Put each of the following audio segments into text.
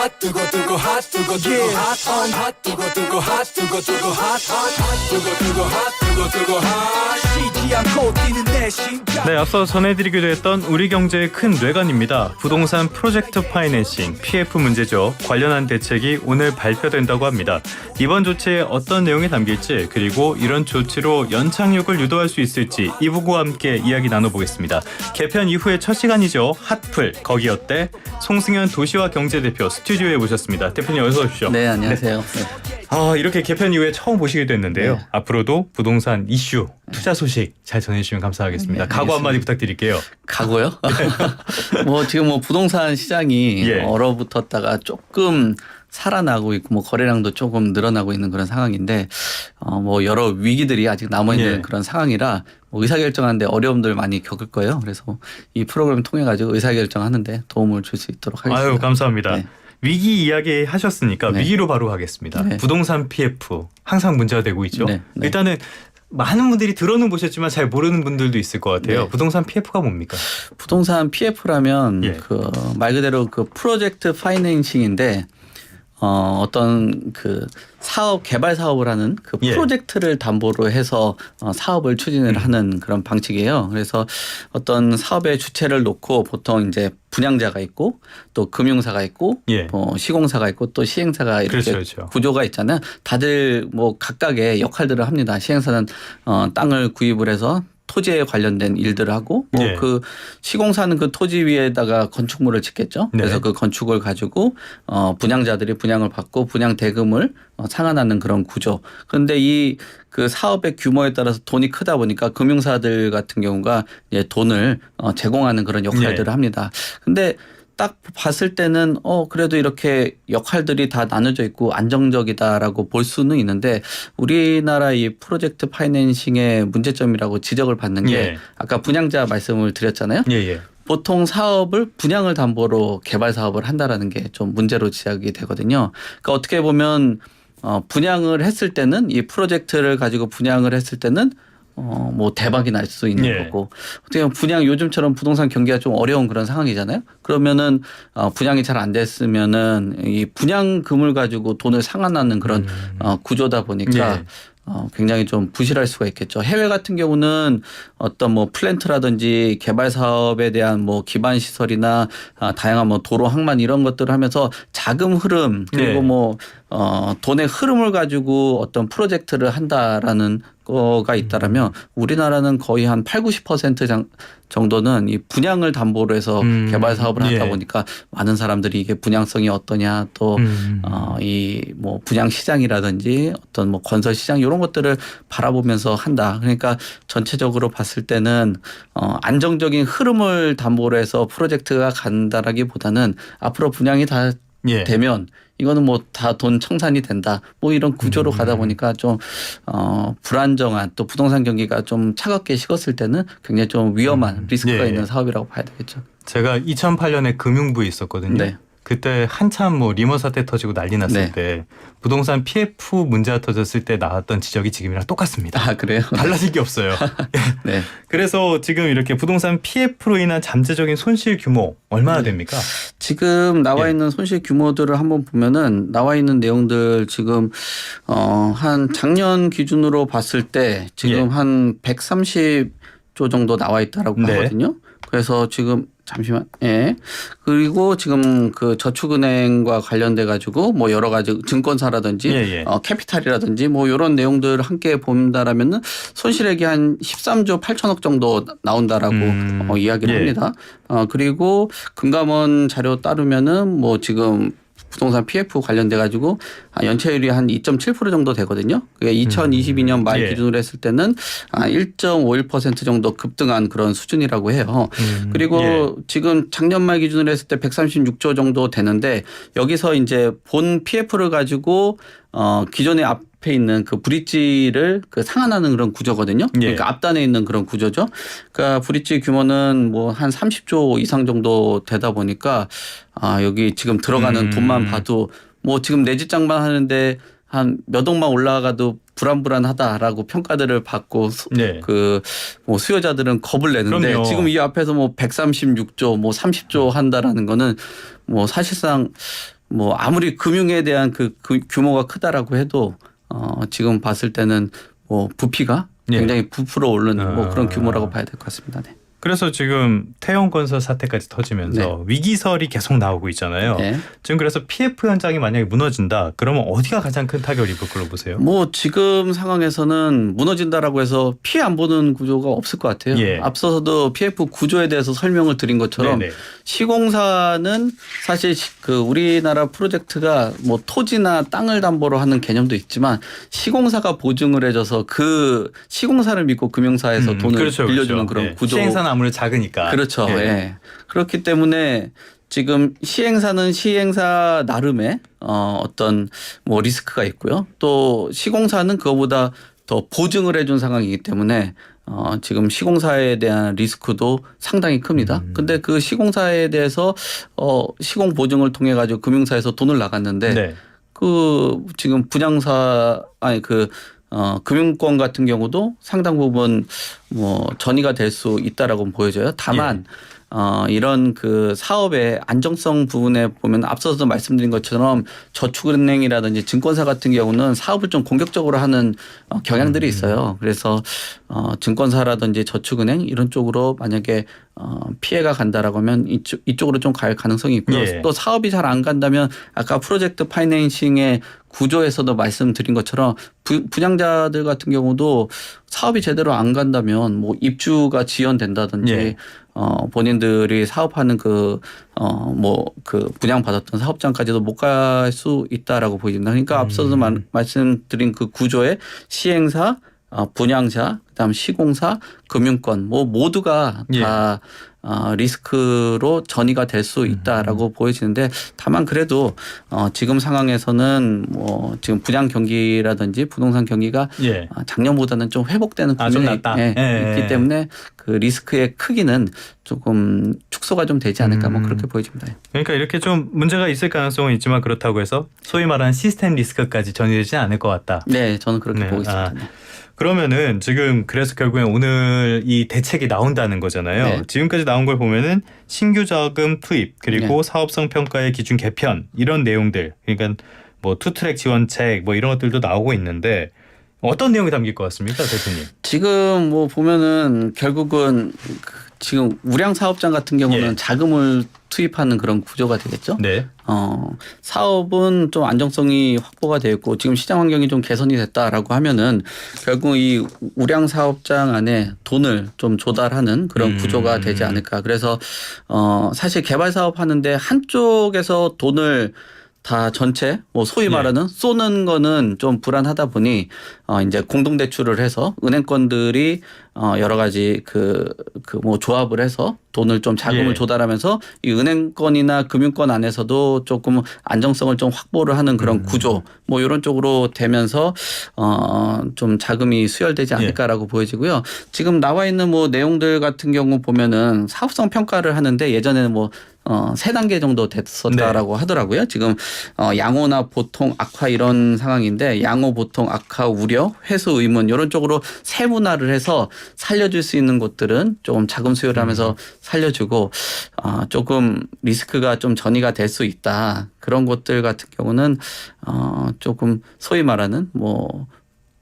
핫 뜨거 뜨거 핫 뜨거 뜨거 핫 뜨거 뜨거 핫 뜨거 뜨거 핫 뜨거 뜨거 핫 뜨거 뜨거 핫 쉬지 않고 뛰는 내 심장. 네, 앞서 전해드리기도 했던 우리 경제의 큰 뇌관입니다. 부동산 프로젝트 파이낸싱 PF 문제죠. 관련한 대책이 오늘 발표된다고 합니다. 이번 조치에 어떤 내용이 담길지, 그리고 이런 조치로 연착륙을 유도할 수 있을지 이 부분과 함께 이야기 나눠보겠습니다. 개편 이후의 첫 시간이죠. 핫플 거기 어때? 송승현 도시와 경제대표 스튜디오에 모셨습니다. 대표님 어서 오십시오. 네, 안녕하세요. 이렇게 개편 이후에 처음 보시게 됐는데요. 네. 앞으로도 부동산 이슈, 투자 소식 잘 전해주시면 감사하겠습니다. 네, 각오 한마디 부탁드릴게요. 가고요. 지금 부동산 시장이 예. 얼어붙었다가 조금 살아나고 있고 거래량도 조금 늘어나고 있는 그런 상황인데 여러 위기들이 아직 남아 있는 예. 그런 상황이라 의사결정하는데 어려움들 많이 겪을 거예요. 그래서 이 프로그램 통해 가지고 의사결정하는데 도움을 줄 수 있도록 하겠습니다. 아유, 감사합니다. 네. 위기 이야기 하셨으니까 네. 위기로 바로 가겠습니다. 네. 부동산 PF 항상 문제가 되고 있죠. 네. 네. 일단은 많은 분들이 들어는 보셨지만 잘 모르는 분들도 있을 것 같아요. 네. 부동산 PF가 뭡니까? 부동산 PF라면 예. 말 그대로 프로젝트 파이낸싱인데 어떤 사업 개발 사업을 하는 예. 프로젝트를 담보로 해서 사업을 추진을 하는 그런 방식이에요. 그래서 어떤 사업의 주체를 놓고 보통 이제 분양자가 있고 또 금융사가 있고 예. 시공사가 있고 또 시행사가 이렇게 그렇죠. 구조가 있잖아요. 다들 각각의 역할들을 합니다. 시행사는 땅을 구입을 해서 토지에 관련된 일들을 하고 네. 시공사는 그 토지 위에다가 건축물을 짓겠죠. 네. 그래서 그 건축을 가지고 분양자들이 분양을 받고 분양 대금을 상환하는 그런 구조. 그런데 그 사업의 규모에 따라서 돈이 크다 보니까 금융사들 같은 경우가 이제 돈을 제공하는 그런 역할들을 네. 합니다. 근데 딱 봤을 때는 그래도 이렇게 역할들이 다 나눠져 있고 안정적이다라고 볼 수는 있는데 우리나라 이 프로젝트 파이낸싱의 문제점이라고 지적을 받는 게 예. 아까 분양자 말씀을 드렸잖아요. 예. 보통 사업을 분양을 담보로 개발 사업을 한다라는 게 좀 문제로 지적이 되거든요. 그러니까 어떻게 보면 분양을 했을 때는 이 프로젝트를 가지고 분양을 했을 때는 대박이 날 수 있는 예. 거고 어떻게 보면 분양 요즘처럼 부동산 경기가 좀 어려운 그런 상황이잖아요. 그러면은 분양이 잘 안 됐으면은 이 분양금을 가지고 돈을 상환하는 그런 구조다 보니까 예. 굉장히 좀 부실할 수가 있겠죠. 해외 같은 경우는 어떤 플랜트라든지 개발 사업에 대한 기반 시설이나 다양한 도로 항만 이런 것들을 하면서 자금 흐름 그리고 돈의 흐름을 가지고 어떤 프로젝트를 한다라는 거가 있다라면 우리나라는 거의 한 80-90% 정도는 이 분양을 담보로 해서 개발 사업을 하다 보니까 많은 사람들이 이게 분양성이 어떠냐 또 분양 시장이라든지 어떤 건설 시장 이런 것들을 바라보면서 한다. 그러니까 전체적으로 봤을 때는 안정적인 흐름을 담보로 해서 프로젝트가 간다라기보다는 앞으로 분양이 다 예. 되면 이거는 다 돈 청산이 된다. 이런 구조로 가다 보니까 좀 불안정한 또 부동산 경기가 좀 차갑게 식었을 때는 굉장히 좀 위험한 리스크가 예. 있는 사업이라고 봐야 되겠죠. 제가 2008년에 금융부에 있었거든요. 네. 그때 한참 리먼 사태 터지고 난리 났을 네. 때 부동산 PF 문제가 터졌을 때 나왔던 지적이 지금이랑 똑같습니다. 아, 그래요? 달라진 게 없어요. 네. 그래서 지금 이렇게 부동산 PF로 인한 잠재적인 손실 규모 얼마나 됩니까? 지금 나와 예. 있는 손실 규모들을 한번 보면은 나와 있는 내용들 지금 한 작년 기준으로 봤을 때 지금 예. 한 130조 정도 나와 있다라고 네. 하거든요. 그래서 지금 잠시만. 예. 그리고 지금 그 저축은행과 관련돼 가지고 여러 가지 증권사라든지 예. 캐피탈이라든지 이런 내용들을 함께 본다라면은 손실액이 한 13조 8천억 정도 나온다라고 이야기를 예. 합니다. 그리고 금감원 자료 따르면은 지금 부동산 PF 관련돼 가지고 연체율이 한 2.7% 정도 되거든요. 그게 2022년 말 예. 기준으로 했을 때는 1.51% 정도 급등한 그런 수준이라고 해요. 그리고 예. 지금 작년 말 기준으로 했을 때 136조 정도 되는데 여기서 이제 본 PF를 가지고 기존의 앞에 있는 그 브릿지를 상환하는 그런 구조거든요. 예. 그러니까 앞단에 있는 그런 구조죠. 그러니까 브릿지 규모는 한 30조 이상 정도 되다 보니까 여기 지금 들어가는 돈만 봐도 지금 내 집장만 하는데 한 몇 억만 올라가도 불안불안하다라고 평가들을 받고 네. 수요자들은 겁을 내는데 그럼요. 지금 이 앞에서 136조 30조 한다라는 거는 사실상 뭐 아무리 금융에 대한 그 규모가 크다라고 해도 지금 봤을 때는 뭐 부피가 굉장히 부풀어 오르는 뭐 그런 규모라고 봐야 될 것 같습니다. 네. 그래서 지금 태영건설 사태까지 터지면서 위기설이 계속 나오고 있잖아요. 지금 그래서 PF 현장이 만약에 무너진다, 그러면 어디가 가장 큰 타격을 입을 걸로 보세요? 뭐 지금 상황에서는 무너진다라고 해서 피해 안 보는 구조가 없을 것 같아요. 앞서서도 PF 구조에 대해서 설명을 드린 것처럼 시공사는 사실 그 우리나라 프로젝트가 뭐 토지나 땅을 담보로 하는 개념도 있지만 시공사가 보증을 해줘서 그 시공사를 믿고 금융사에서 돈을 빌려주는 그런 구조. 시행사는 아무래도 작으니까. 그렇죠. 그렇기 때문에 지금 시행사는 시행사 나름의 어떤 뭐 리스크가 있고요. 또 시공사는 그거보다 더 보증을 해준 상황이기 때문에 지금 시공사에 대한 리스크도 상당히 큽니다. 근데 그 시공사에 대해서 시공 보증을 통해 가지고 금융사에서 돈을 나갔는데 그 지금 분양사 금융권 같은 경우도 상당 부분 뭐 전이가 될 수 있다라고 보여져요. 다만 이런 그 사업의 안정성 부분에 보면 앞서서 말씀드린 것처럼 저축은행이라든지 증권사 같은 경우는 사업을 좀 공격적으로 하는 경향들이 있어요. 그래서 증권사라든지 저축은행 이런 쪽으로 만약에 피해가 간다라고 하면 이쪽으로 좀 갈 가능성이 있고요. 또 사업이 잘 안 간다면 아까 프로젝트 파이낸싱의 구조에서도 말씀드린 것처럼 분양자들 같은 경우도 사업이 제대로 안 간다면 뭐 입주가 지연된다든지 본인들이 사업하는 그 분양받았던 사업장까지도 못 갈 수 있다라고 보입니다. 그러니까 앞서서 말씀드린 그 구조의 시행사, 분양자, 그다음 시공사, 금융권 뭐 모두가 다 리스크로 전이가 될 수 있다라고 보여지는데 다만 그래도 지금 상황에서는 뭐 지금 분양 경기라든지 부동산 경기가 작년보다는 좀 회복되는 국면에 있기 때문에 그 리스크의 크기는 조금 축소가 좀 되지 않을까 뭐 그렇게 보여집니다. 그러니까 이렇게 좀 문제가 있을 가능성은 있지만 그렇다고 해서 소위 말하는 시스템 리스크까지 전이되지 않을 것 같다. 네, 저는 그렇게 보고 있습니다. 그러면은 지금 그래서 결국엔 오늘 이 대책이 나온다는 거잖아요. 지금까지 나온 걸 보면은 신규 자금 투입 그리고 사업성 평가의 기준 개편 이런 내용들, 그러니까 뭐 투트랙 지원책 뭐 이런 것들도 나오고 있는데 어떤 내용이 담길 것 같습니까, 대표님? 지금 뭐 보면은 결국은 지금 우량 사업장 같은 경우는 자금을 투입하는 그런 구조가 되겠죠. 사업은 좀 안정성이 확보가 되어 있고 지금 시장 환경이 좀 개선이 됐다라고 하면은 결국 이 우량 사업장 안에 돈을 좀 조달하는 그런 구조가 되지 않을까. 그래서 사실 개발 사업 하는데 한쪽에서 돈을 다 전체 뭐 소위 말하는 쏘는 거는 좀 불안하다 보니 이제 공동 대출을 해서 은행권들이 여러 가지 뭐 조합을 해서 돈을 좀 자금을 조달하면서 이 은행권이나 금융권 안에서도 조금 안정성을 좀 확보를 하는 그런 구조 뭐 이런 쪽으로 되면서 좀 자금이 수혈되지 않을까라고 보여지고요. 지금 나와 있는 뭐 내용들 같은 경우 보면은 사업성 평가를 하는데 예전에는 뭐 3단계 정도 됐었다라고 하더라고요. 지금 양호나 보통, 악화 이런 상황인데 양호, 보통, 악화, 우려, 회수, 의문 이런 쪽으로 세분화를 해서 살려줄 수 있는 곳들은 조금 자금 수요를 하면서 살려주고 조금 리스크가 좀 전이가 될 수 있다. 그런 곳들 같은 경우는 조금 소위 말하는 뭐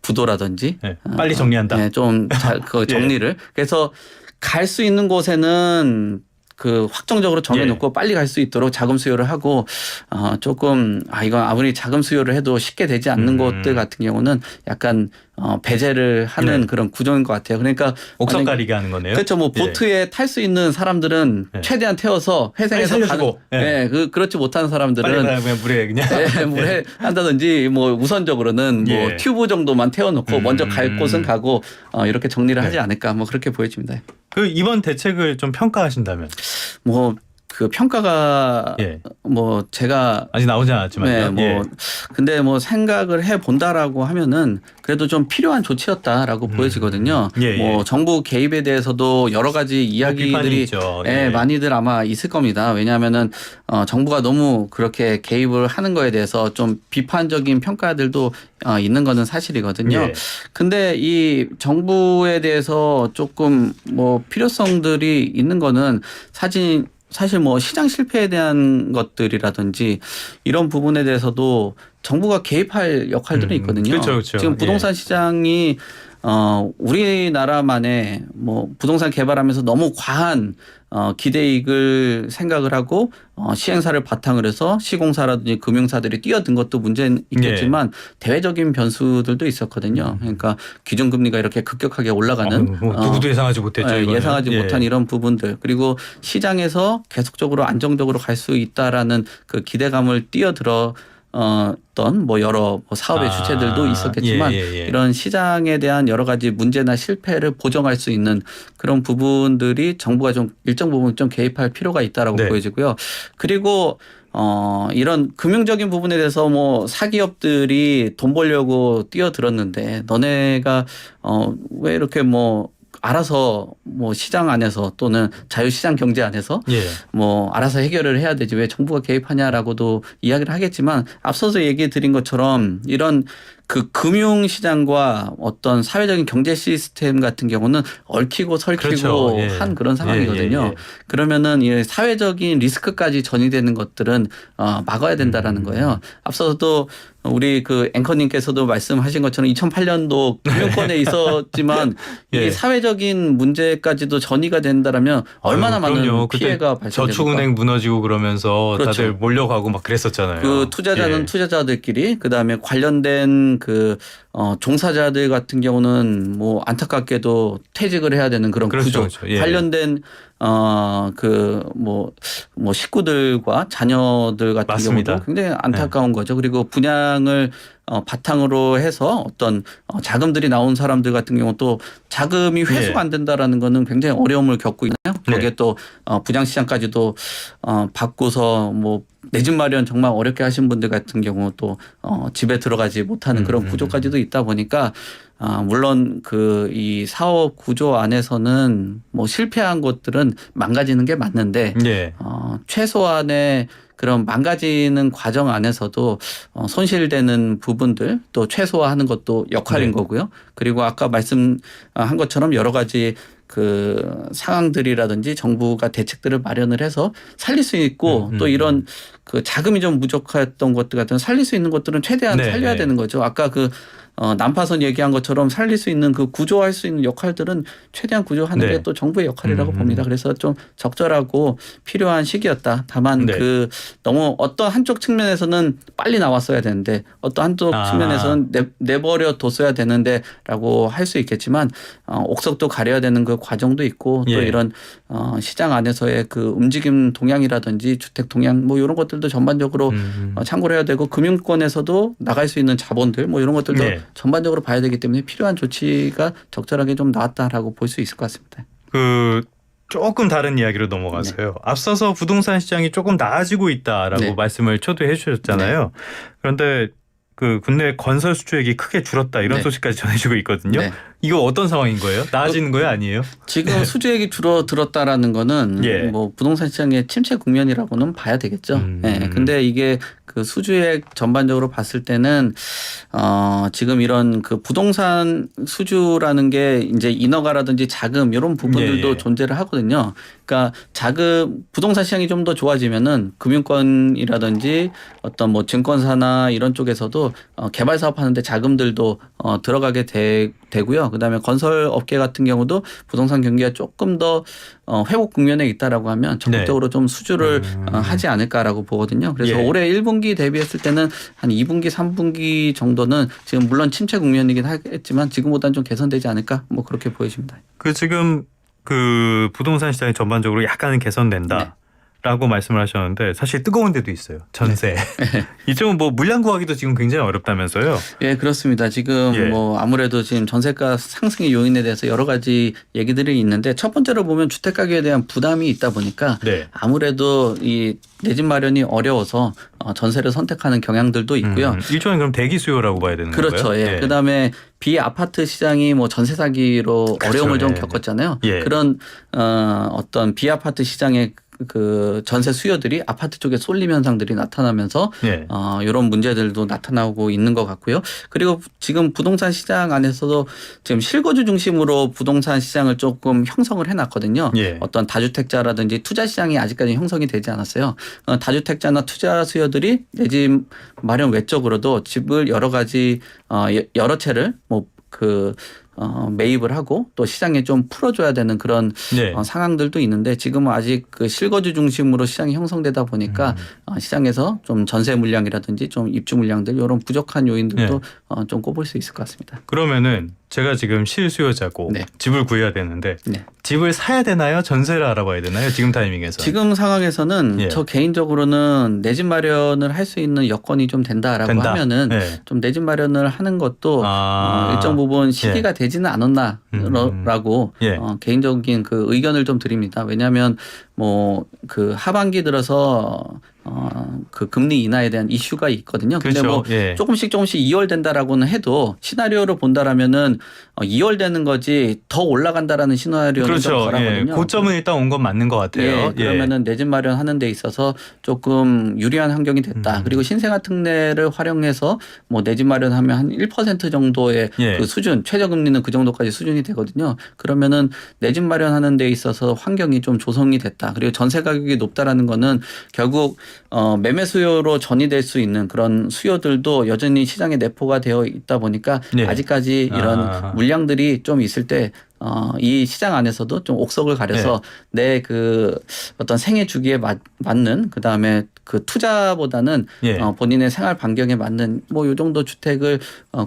부도라든지 빨리 정리한다. 좀 잘 그 정리를 그래서 갈 수 있는 곳에는 그 확정적으로 정해놓고 빨리 갈 수 있도록 자금 수요를 하고 조금 이건 아무리 자금 수요를 해도 쉽게 되지 않는 곳들 같은 경우는 약간 배제를 하는 그런 구조인 것 같아요. 그러니까 옥석 가리게 하는 거네요. 그렇죠. 뭐 보트에 탈 수 있는 사람들은 최대한 태워서 회생해서 살려주고, 그렇지 못한 사람들은 그냥 물에 그냥 물에 한다든지 뭐 우선적으로는 뭐 튜브 정도만 태워놓고 먼저 갈 곳은 가고 이렇게 정리를 하지 않을까 뭐 그렇게 보여집니다. 그 이번 대책을 좀 평가하신다면 뭐 그 평가가 뭐 제가 아직 나오지 않았지만요. 근데 뭐 생각을 해 본다라고 하면은 그래도 좀 필요한 조치였다라고 보여지거든요. 뭐 정부 개입에 대해서도 여러 가지 이야기들이 많이들 아마 있을 겁니다. 왜냐하면은 정부가 너무 그렇게 개입을 하는 거에 대해서 좀 비판적인 평가들도 있는 거는 사실이거든요. 근데 이 정부에 대해서 조금 뭐 필요성들이 있는 거는 사실 뭐 시장 실패에 대한 것들이라든지 이런 부분에 대해서도 정부가 개입할 역할들은 있거든요. 그렇죠, 그렇죠. 지금 부동산 시장이 우리나라만의 뭐 부동산 개발하면서 너무 과한 기대이익을 생각을 하고 시행사를 바탕으로 해서 시공사라든지 금융사들이 뛰어든 것도 문제는 있겠지만 대외적인 변수들도 있었거든요. 그러니까 기준금리가 이렇게 급격하게 올라가는 누구도 예상하지 못했죠. 이거는. 예상하지 못한 이런 부분들 그리고 시장에서 계속적으로 안정적으로 갈 수 있다라는 그 기대감을 뛰어들어 어떤 뭐 여러 사업의 주체들도 있었겠지만 이런 시장에 대한 여러 가지 문제나 실패를 보정할 수 있는 그런 부분들이 정부가 좀 일정 부분 좀 개입할 필요가 있다라고 보여지고요. 그리고 이런 금융적인 부분에 대해서 뭐 사기업들이 돈 벌려고 뛰어들었는데 너네가 왜 이렇게 뭐 알아서 뭐 시장 안에서 또는 자유시장 경제 안에서 뭐 알아서 해결을 해야 되지 왜 정부가 개입하냐라고도 이야기를 하겠지만 앞서서 얘기해 드린 것처럼 이런 그 금융시장과 어떤 사회적인 경제 시스템 같은 경우는 얽히고 설키고 한 그런 상황이거든요. 그러면은 이 사회적인 리스크까지 전이되는 것들은 막아야 된다라는 거예요. 앞서도 우리 그 앵커님께서도 말씀하신 것처럼 2008년도 금융권에 있었지만 이 사회적인 문제까지도 전이가 된다라면 얼마나 많은 피해가 발생됩니까? 저축은행 무너지고 그러면서 다들 몰려가고 막 그랬었잖아요. 그 투자자는 투자자들끼리 그다음에 관련된 그 종사자들 같은 경우는 뭐 안타깝게도 퇴직을 해야 되는 그런 구조. 관련된 그 뭐 식구들과 자녀들 같은 경우도 굉장히 안타까운 거죠. 그리고 분양을 바탕으로 해서 어떤 자금들이 나온 사람들 같은 경우 또 자금이 회수가 안 된다라는 거는 굉장히 어려움을 겪고 있나요? 거기에 또 분양 시장까지도 받고서 뭐 내 집 마련 정말 어렵게 하신 분들 같은 경우 또 집에 들어가지 못하는 그런 구조까지도 있다 보니까 물론 그 이 사업 구조 안에서는 뭐 실패한 것들은 망가지는 게 맞는데 최소한의 그런 망가지는 과정 안에서도 손실되는 부분들 또 최소화하는 것도 역할인 거고요. 그리고 아까 말씀한 것처럼 여러 가지 그 상황들이라든지 정부가 대책들을 마련을 해서 살릴 수 있고 또 이런 그 자금이 좀 부족했던 것들 같은 살릴 수 있는 것들은 최대한 살려야 되는 거죠. 아까 그 난파선 얘기한 것처럼 살릴 수 있는 그 구조할 수 있는 역할들은 최대한 구조하는 게 또 정부의 역할이라고 봅니다. 그래서 좀 적절하고 필요한 시기였다. 다만 그 너무 어떤 한쪽 측면에서는 빨리 나왔어야 되는데 어떤 한쪽 측면에서는 내버려 뒀어야 되는데라고 할 수 있겠지만 옥석도 가려야 되는 그 과정도 있고 또 이런 시장 안에서의 그 움직임 동향이라든지 주택 동향 뭐 이런 것들도 전반적으로 참고를 해야 되고 금융권에서도 나갈 수 있는 자본들 뭐 이런 것들도 전반적으로 봐야 되기 때문에 필요한 조치가 적절하게 좀 나왔다라고 볼 수 있을 것 같습니다. 그 조금 다른 이야기로 넘어가서요. 앞서서 부동산 시장이 조금 나아지고 있다라고 말씀을 초대해 주셨잖아요. 그런데 그 국내 건설 수주액이 크게 줄었다 이런 소식까지 전해지고 있거든요. 이거 어떤 상황인 거예요? 나아지는 거예요, 아니에요? 지금 수주액이 줄어들었다라는 거는 뭐 부동산 시장의 침체 국면이라고는 봐야 되겠죠. 근데 이게 그 수주액 전반적으로 봤을 때는 지금 이런 그 부동산 수주라는 게 이제 인허가라든지 자금 이런 부분들도 존재를 하거든요. 그러니까 자금 부동산 시장이 좀 더 좋아지면은 금융권이라든지 어떤 뭐 증권사나 이런 쪽에서도 개발 사업하는데 자금들도 들어가게 되고요. 그다음에 건설 업계 같은 경우도 부동산 경기가 조금 더 회복 국면에 있다라고 하면 적극적으로 좀 수주를 하지 않을까라고 보거든요. 그래서 올해 1분기 대비했을 때는 한 2분기, 3분기 정도는 지금 물론 침체 국면이긴 하겠지만 지금보다는 좀 개선되지 않을까 뭐 그렇게 보여집니다. 그 지금 그 부동산 시장이 전반적으로 약간은 개선된다. 라고 말씀을 하셨는데 사실 뜨거운 데도 있어요. 전세. 이쪽은 뭐 물량 구하기도 지금 굉장히 어렵다면서요. 예, 그렇습니다. 지금 뭐 아무래도 지금 전세가 상승의 요인에 대해서 여러 가지 얘기들이 있는데 첫 번째로 보면 주택 가격에 대한 부담이 있다 보니까 아무래도 이 내 집 마련이 어려워서 전세를 선택하는 경향들도 있고요. 일종의 그럼 대기 수요라고 봐야 되는 거예요? 그렇죠. 예. 그다음에 비아파트 시장이 뭐 전세 사기로 어려움을 좀 겪었잖아요. 그런 어떤 비아파트 시장의 그 전세 수요들이 아파트 쪽에 쏠림 현상들이 나타나면서 예. 이런 문제들도 나타나고 있는 것 같고요. 그리고 지금 부동산 시장 안에서도 지금 실거주 중심으로 부동산 시장을 조금 형성을 해놨거든요. 예. 어떤 다주택자라든지 투자 시장이 아직까지 형성이 되지 않았어요. 다주택자나 투자 수요들이 내 집 마련 외적으로도 집을 여러 가지 여러 채를 매입을 하고 또 시장에 좀 풀어줘야 되는 그런 네. 상황들도 있는데 지금은 아직 그 실거주 중심으로 시장이 형성되다 보니까 시장에서 좀 전세 물량이라든지 좀 입주 물량들 이런 부족한 요인들도 좀 꼽을 수 있을 것 같습니다. 그러면은 제가 지금 실수요자고 네. 집을 구해야 되는데 네. 집을 사야 되나요? 전세를 알아봐야 되나요? 지금 타이밍에서. 지금 상황에서는 예. 저 개인적으로는 내 집 마련을 할 수 있는 여건이 좀 된다라고 된다. 하면은 예. 좀 내 집 마련을 하는 것도 일정 부분 시기가 되지는 않았나라고 예. 개인적인 그 의견을 좀 드립니다. 왜냐하면 뭐 그 하반기 들어서 그 금리 인하에 대한 이슈가 있거든요. 근데 그렇죠. 뭐 예. 조금씩 2월된다라고는 해도 시나리오를 본다라면은 2월되는 거지 더 올라간다라는 시나리오는 좀 그렇죠. 덜하거든요. 예. 고점은 일단 온 건 맞는 것 같아요. 예, 그러면은 내 집 마련하는 데 있어서 조금 유리한 환경이 됐다. 그리고 신생아 특례를 활용해서 뭐 내 집 마련하면 한 1% 정도의 예. 그 수준, 최저금리는 그 정도까지 수준이 되거든요. 그러면은 내 집 마련하는 데 있어서 환경이 좀 조성이 됐다. 그리고 전세 가격이 높다라는 거는 결국 매매 수요로 전이될 수 있는 그런 수요들도 여전히 시장에 내포가 되어 있다 보니까 네. 아직까지 이런 물량들이 좀 있을 때 이 시장 안에서도 좀 옥석을 가려서 내 그 어떤 생애 주기에 맞는 그 다음에 그 투자보다는 예. 본인의 생활 반경에 맞는 뭐 요 정도 주택을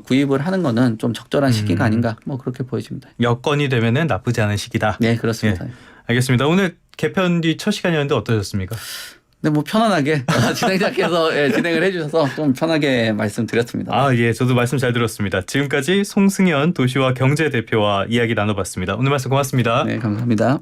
구입을 하는 거는 좀 적절한 시기가 아닌가 뭐 그렇게 보여집니다. 여건이 되면은 나쁘지 않은 시기다. 네, 그렇습니다. 예. 알겠습니다. 오늘 개편 뒤 첫 시간이었는데 어떠셨습니까? 네, 뭐 편안하게 진행자께서 진행을 해주셔서 좀 편하게 말씀드렸습니다. 아, 예, 저도 말씀 잘 들었습니다. 지금까지 송승현 도시와 경제 대표와 이야기 나눠봤습니다. 오늘 말씀 고맙습니다. 네, 감사합니다.